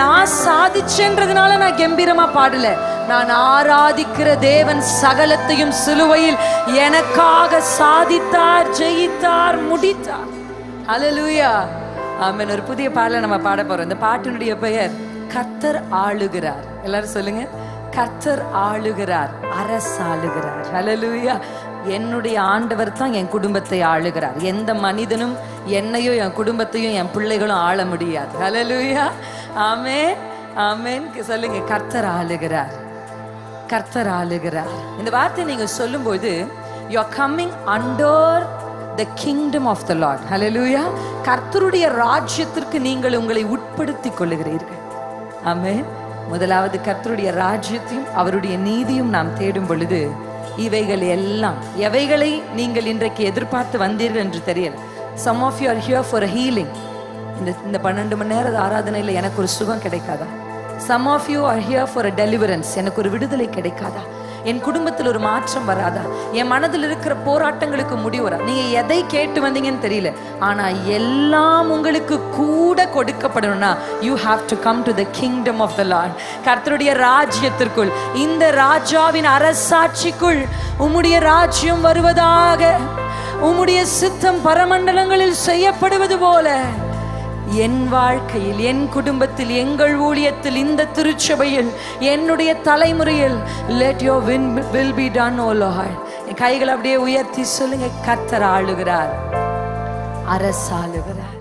நான் சாதிச்சேன்றதுனால நான் கம்பீரமா பாடல. நான் ஆராதிக்கிற தேவன் சகலத்தையும் சிலுவையில் எனக்காக சாதித்தார், ஜெயித்தார், முடித்தார். ஹல்லேலூயா, ஆமென். ஒரு புதிய பாடலை நம்ம பாட போறோம். இந்த பாட்டினுடைய பெயர் கர்த்தர் ஆளுகிறார். எல்லாரும் சொல்லுங்க, கர்த்தர் ஆளுகிறார், அரசாளுகிறார். ஹல்லேலூயா. என்னுடைய ஆண்டவர் தான் என் குடும்பத்தை ஆளுகிறார். எந்த மனிதனும் என்னையும் என் குடும்பத்தையும் என் பிள்ளைகளும் ஆள முடியாது. ஹல்லேலூயா, ஆமென், ஆமென். சொல்லுங்க, கர்த்தர் ஆளுகிறார், கர்த்தர் ஆளுகிறார். இந்த வார்த்தை நீங்க சொல்லும்போது you are coming under the kingdom of the Lord. ஹல்லேலூயா. கர்த்தருடைய ராஜ்யத்திற்கு நீங்கள் உங்களை உட்படுத்திக் கொள்ளுகிறீர்கள். ஆமென். முதலாவது கர்த்தருடைய ராஜ்யத்தையும் அவருடைய நீதியும் நாம் தேடும் பொழுது இவைகள் எல்லாம், எவைகளை நீங்கள் இன்றைக்கு எதிர்பார்த்து வந்தீர்கள் என்று தெரியல. Some of you are here for a healing. இந்த 12 மணி நேர ஆராதனையில் எனக்கு ஒரு சுகம் கிடைக்காதா? Some of you are here for a deliverance. எனக்கு ஒரு விடுதலை கிடைக்காதா? என் குடும்பத்தில் ஒரு மாற்றம் வராதா? என் மனதில் இருக்கிற போராட்டங்களுக்கு முடிவு வரா? நீங்க எதை கேட்டு வந்தீங்கன்னு தெரியல, ஆனா எல்லாம் உங்களுக்கு கூட கொடுக்கப்படணும்னா you have to come to the kingdom of the Lord. கர்த்தருடைய ராஜ்யத்திற்குள், இந்த ராஜாவின் அரசாட்சிக்குள் உம்முடைய ராஜ்யம் வருவதாக, உம்முடைய சித்தம் பரமண்டலங்களில் செய்யப்படுவது போல என் வாழ்க்கையில், என் குடும்பத்தில், எங்கள் ஊழியத்தில், இந்த திருச்சபையில், என்னுடைய தலைமுறையில் let your will be done, O Lord. என் கைகளை அப்படியே உயர்த்தி சொல்லுங்க, கர்த்தர் ஆளுகிறார், அரசாளுகிறார்.